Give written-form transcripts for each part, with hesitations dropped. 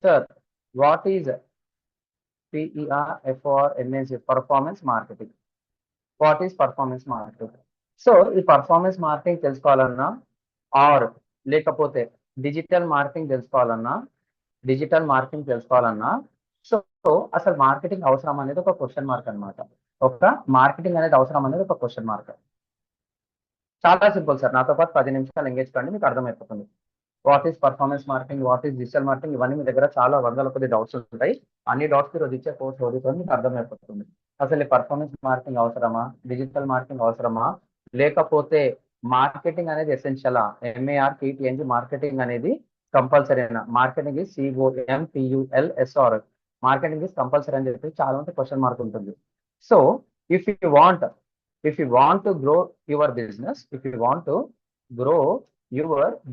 Sir, what is PERFORMance performance marketing? What is performance marketing? So ఈ performance marketing తెలుసుకోవాలన్నా are లేకపోతే digital marketing తెలుసుకోవాలన్నా so అసలు marketing అవసరం అనేది ఒక క్వశ్చన్ మార్క్ అనమాట. మార్కెటింగ్ అనేది అవసరం అనేది ఒక క్వశ్చన్ మార్క్. చాలా సింపుల్ సార్, నాతో పాటు 10 నిమిషాలు ఎంగేజ్ కండి, మీకు అర్థమైపోతుంది. What is performance marketing, what is digital marketing, ఇవన్నీ మీ దగ్గర చాలా వందల కొద్ది డౌట్స్ ఉంటాయి. అన్ని డౌట్స్ మీరు ఇచ్చే కోర్స్ చదువుకొని మీకు అర్థమైపోతుంది. అసలు ఈ పర్ఫార్మెన్స్ మార్కెటింగ్ అవసరమా, డిజిటల్ మార్కెటింగ్ అవసరమా, లేకపోతే మార్కెటింగ్ అనేది ఎసెన్షియలా, MARKETING మార్కెటింగ్ అనేది కంపల్సరీనా, marketing is COMPULSOR marketing is compulsory అని చెప్పి చాలా మంది క్వశ్చన్ మార్క్ ఉంటుంది. So if you want to grow your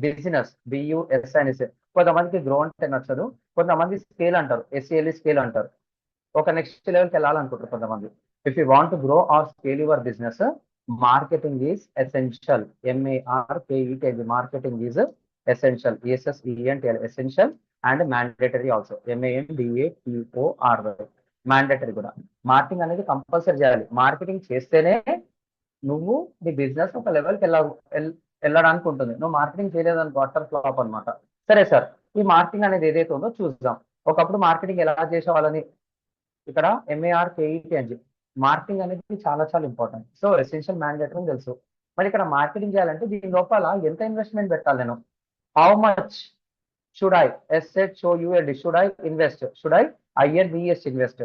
business, BUS అనేసి, కొంతమందికి గ్రో అంటే నచ్చదు, కొంతమంది స్కేల్ అంటారు, SCLE స్కేల్ అంటారు. ఒక నెక్స్ట్ లెవెల్కి వెళ్ళాలనుకుంటారు కొంతమంది. If you want grow are scale your business, marketing is essential. MARKETING marketing is essential, ESSENTL essential and mandatory also, MANDATORY mandatory కూడా. మార్కెటింగ్ అనేది కంపల్సరీ చేయాలి. మార్కెటింగ్ చేస్తేనే నువ్వు నీ బిజినెస్ ఒక లెవెల్కి వెళ్ళడానికి ఉంటుంది. నువ్వు మార్కెటింగ్ చేయలేదని వాటర్ ఫ్లాప్ అనమాట. సరే సార్, ఈ మార్కెటింగ్ అనేది ఏదైతే ఉందో చూద్దాం. ఒకప్పుడు మార్కెటింగ్ ఎలా చేసేవాళ్ళని, ఇక్కడ MARKETING మార్కెటింగ్ అనేది చాలా చాలా ఇంపార్టెంట్. సో ఎసెన్షియల్ మ్యాండేటరీ తెలుసు. మరి ఇక్కడ మార్కెటింగ్ చేయాలంటే దీని లోపల ఎంత ఇన్వెస్ట్మెంట్ పెట్టాలి నేను, how much should I SHOULD should I invest, should I INVEST invest.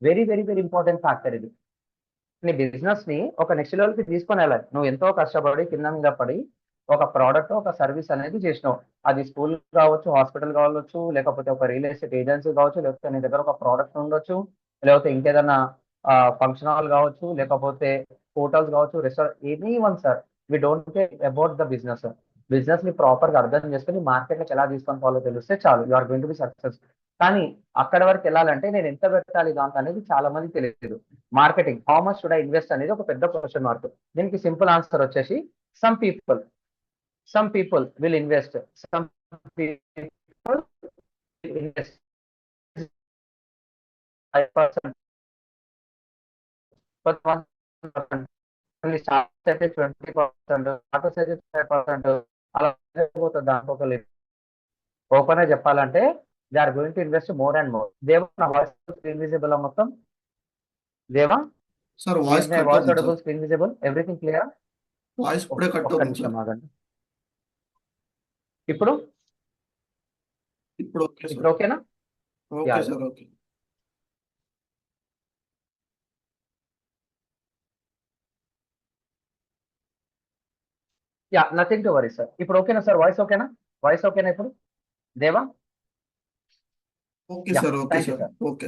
Very very very important factor ఇది. నీ బిజినెస్ ని ఒక నెక్స్ట్ లెవెల్కి తీసుకొని వెళ్ళాలి. నువ్వు ఎంతో కష్టపడి కింద మీద పడి ఒక ప్రోడక్ట్, ఒక సర్వీస్ అనేది చేసినావు. అది స్కూల్ కావచ్చు, హాస్పిటల్ కావచ్చు, లేకపోతే ఒక రియల్ ఎస్టేట్ ఏజెన్సీ కావచ్చు, లేకపోతే నీ దగ్గర ఒక ప్రోడక్ట్ ఉండొచ్చు, లేకపోతే ఇంకేదన్నా ఫంక్షన్ హాల్ కావచ్చు, లేకపోతే హోటల్స్ కావచ్చు, restaurant, any one sir. We don't care about the business. Business ని ప్రాపర్ గా అర్థం చేసుకుని మార్కెట్లోకి ఎలా తీసుకొని పోవాలో తెలిస్తే చాలు, you are going to be success. కానీ అక్కడ వరకు వెళ్ళాలంటే నేను ఎంత పెట్టాలి దాంట్లో అనేది చాలా మంది తెలియదు. Marketing how much should I invest అనేది ఒక పెద్ద క్వశ్చన్ మార్క్. దీనికి సింపుల్ ఆన్సర్ వచ్చేసి some people will invest, some people invest 5%, only starts అయితే 20%, ఆటోస్ అయితే 5%, అలా పోతుంది. దాంట్లో ఓపెన్ గా చెప్పాలంటే they are going to invest more and more. Deva, నా వాయిస్ స్క్రీన్ విజిబుల్ మొత్తం? Deva sir voice cut voice అవుతుంది audible, sir. Screen visible, everything clear? Voice ఇప్పుడే కట్ ఒక్క అవుతుంది నిమిషం సార్. ఆగండి. ఇప్పుడు ఇప్పుడు ఓకే ఇప్పుడు సార్. ఓకేనా? Okay yeah sir. Okay. Yeah, nothing to worry sir. ఇప్పుడు ఓకేనా సార్? వాయిస్ ఓకేనా? ఇప్పుడు దేవా? Okay yeah, sir. Okay thank you sir. Sir. Okay.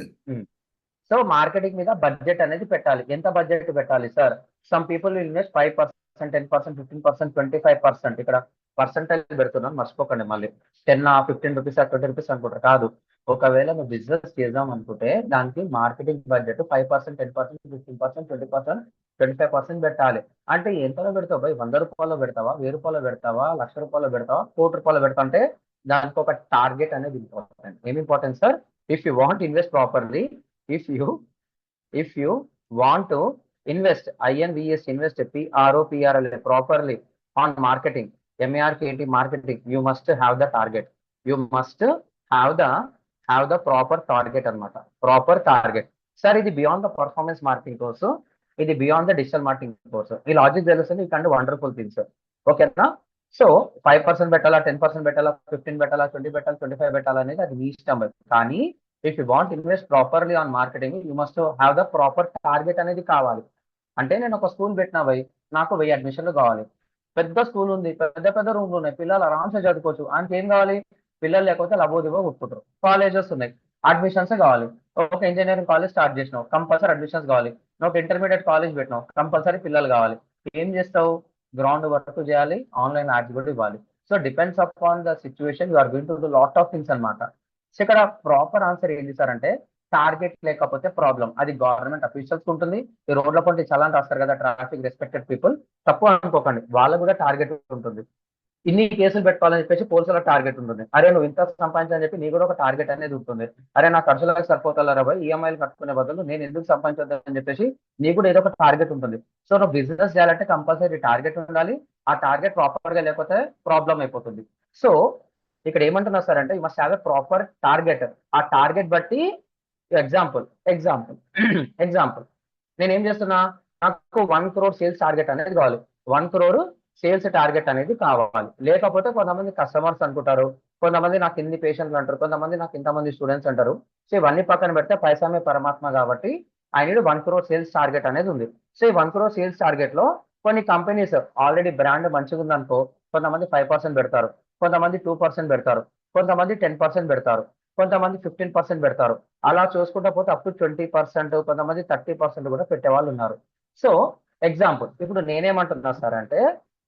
So marketing మీద బడ్జెట్ అనేది పెట్టాలి. ఎంత బడ్జెట్ పెట్టాలి సార్? Some people invest 5%, 10%, 15%, 25%. ఇక్కడ పర్సంటేజ్ పెడుతున్నాను, మర్చిపోకండి. మళ్ళీ 10, 15 రూపీస్, 20 రూపీస్ అనుకుంటారు. కాదు, ఒకవేళ నువ్వు బిజినెస్ చేద్దాం అనుకుంటే దానికి మార్కెటింగ్ బడ్జెట్ 5%, 10%, 15%, 20%, 25% పెట్టాలి. అంటే ఎంతలో పెడతావు భయ్? 100 రూపాయలు పెడతావా, 1000 రూపాయలు పెడతావా, 1,00,000 రూపాయలు పెడతావా, 1,00,00,000 రూపాయలు పెడతా అంటే దానికి ఒక టార్గెట్ అనేది ఇంపార్టెంట్. ఏమి important sir? If you want invest properly, if you want to invest, invest PROPRL properly on marketing, MARKET marketing, you must have the target. You must have the proper target అన్నమాట. Proper target. Sir ఇది beyond the performance marketing course, ఇది beyond the digital marketing course. ఈ logic తెలుస్తుంది, you can do wonderful things. ఓకేనా? So 5% పెట్టాలా, 10% పెట్టాలా, 15 పెట్టాలా, 20 పెట్టాలా, 25 పెట్టాలా అనేది అది మీ ఇష్టం. కానీ if you want invest properly on marketing, you must have the proper target అనేది కావాలి. అంటే నేను ఒక స్కూల్ పెట్టినా పోయి నాకు 1000 అడ్మిషన్లు కావాలి. పెద్ద స్కూల్ ఉంది, పెద్ద పెద్ద రూమ్లు ఉన్నాయి, పిల్లలు ఆరామ్సే చదువుకోవచ్చు. ఆయనకి ఏం కావాలి? పిల్లలు లేకపోతే లబోదిబో కొట్టుకుంటారు. కాలేజెస్ ఉన్నాయి, అడ్మిషన్స్ కావాలి. ఒక ఇంజనీరింగ్ కాలేజ్ స్టార్ట్ చేసినావు, కంపల్సరీ అడ్మిషన్స్ కావాలి. నువ్వు ఒక ఇంటర్మీడియట్ కాలేజ్ పెట్టినావు, కంపల్సరీ పిల్లలు కావాలి. ఏం చేస్తావు? గ్రౌండ్ వర్క్ చేయాలి, ఆన్లైన్ యాడ్స్ కూడా ఇవ్వాలి. So depends upon the situation, you are going to do lot of things అనమాట. సో ఇక్కడ ప్రాపర్ ఆన్సర్ ఏం చేశారంటే టార్గెట్ లేకపోతే ప్రాబ్లం. అది గవర్నమెంట్ అఫీషియల్స్ ఉంటుంది. ఈ రోడ్ల పంటి చలాన్ రాస్తారు కదా ట్రాఫిక్ రెస్పెక్టెడ్ పీపుల్, తప్పు అనుకోకండి, వాళ్ళకు కూడా టార్గెట్ ఉంటుంది. ఇన్ని కేసులు పెట్టుకోవాలని చెప్పేసి పోలీసుల టార్గెట్ ఉంటుంది. అరే నువ్వు ఇంత సంపాదించని చెప్పి నీ కూడా ఒక టార్గెట్ అనేది ఉంటుంది. అరే నా ఖర్చులకు సరిపోతారా బాయ్, ఈఎంఐలు కట్టుకునే బదులు నేను ఎందుకు సంపాదించొద్దు అని చెప్పేసి నీ కూడా ఏదో ఒక టార్గెట్ ఉంటుంది. సో నువ్వు బిజినెస్ చేయాలంటే కంపల్సరీ టార్గెట్ ఉండాలి. ఆ టార్గెట్ ప్రాపర్ గా లేకపోతే ప్రాబ్లం అయిపోతుంది. సో ఇక్కడ ఏమంటున్నా సార్ అంటే you must have a proper target. ఆ టార్గెట్ బట్టి ఎగ్జాంపుల్ ఎగ్జాంపుల్ ఎగ్జాంపుల్ నేను ఏం చేస్తున్నా, నాకు 1 crore సేల్స్ టార్గెట్ అనేది కావాలి. 1 crore సేల్స్ టార్గెట్ అనేది కావాలి. లేకపోతే కొంతమంది కస్టమర్స్ అనుకుంటారు, కొంతమంది నాకు ఇన్ని పేషెంట్లు అంటారు, కొంతమంది నాకు ఇంతమంది స్టూడెంట్స్ అంటారు. సో ఇవన్నీ పక్కన పెడితే పైసామే పరమాత్మ కాబట్టి I need 1 crore sales target అనేది ఉంది. సో ఈ 1 crore సేల్స్ టార్గెట్ లో కొన్ని కంపెనీస్ ఆల్రెడీ బ్రాండ్ మంచిగా ఉందనుకో, కొంతమంది 5% పెడతారు, కొంతమంది 2% పెడతారు, కొంతమంది 10% పెడతారు, కొంతమంది 15% పెడతారు. అలా చూసుకుంటా పోతే అప్ టు 20%, కొంతమంది 30% కూడా పెట్టే వాళ్ళు ఉన్నారు. సో ఎగ్జాంపుల్ ఇప్పుడు నేనేమంటున్నా సార్ అంటే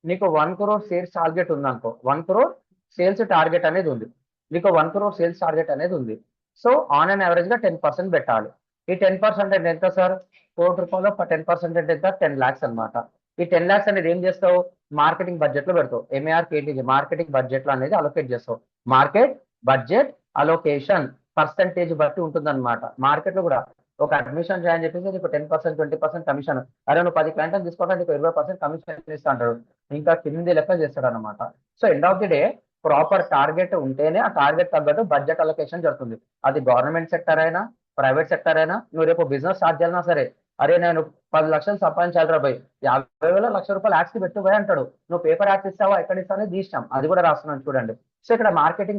నీకు 1 crore సేల్స్ టార్గెట్ ఉందనుకో, 1 crore సేల్స్ టార్గెట్ అనేది ఉంది, నీకు 1 crore సేల్స్ టార్గెట్ అనేది ఉంది. సో ఆన్ అండ్ యావరేజ్ గా 10% పెట్టాలి. ఈ 10% అంటే ఎంత సార్, ₹1,00,00,000 10% అంటే ఎంత, 10 lakhs అన్నమాట. ఈ 10 lakhs అనేది ఏం చేస్తావు, మార్కెటింగ్ బడ్జెట్ లో పెడతావు. ఎంఏఆర్ కేటీజీ మార్కెటింగ్ బడ్జెట్ లో అనేది అలొకేట్ చేస్తావు. మార్కెట్ బడ్జెట్ అలొకేషన్ పర్సంటేజ్ బట్టి ఉంటుందన్నమాట. మార్కెట్ లో కూడా ఒక అడ్మిషన్ చేయని చెప్పేసి నీకు 10% 20% కమిషన్, అరే నువ్వు 10 క్లయింట్లు తీసుకోవడం నీకు 20% కమిషన్ ఇస్తా అంటాడు. ఇంకా కింది లెక్క చేస్తాడు అనమాట. So end of the day proper target ఉంటేనే ఆ టార్గెట్ తగ్గట్టు బడ్జెట్ అలొకేషన్ జరుగుతుంది. అది గవర్నమెంట్ సెక్టర్ అయినా ప్రైవేట్ సెక్టర్ అయినా. నువ్వు రేపు బిజినెస్ స్టార్ట్ చేయాలన్నా సరే, అరే నేను 10 లక్షలు సంపాదించాలి రా భయ్, 50,000 1,00,000 యాడ్స్ కి పెట్టు భయ్ అంటాడు. నువ్వు పేపర్ యాడ్స్ ఇస్తావా ఎక్కడ ఇస్తావు అనేది ఇష్టం, అది కూడా రాస్తున్నాను చూడండి. సో ఇక్కడ మార్కెటింగ్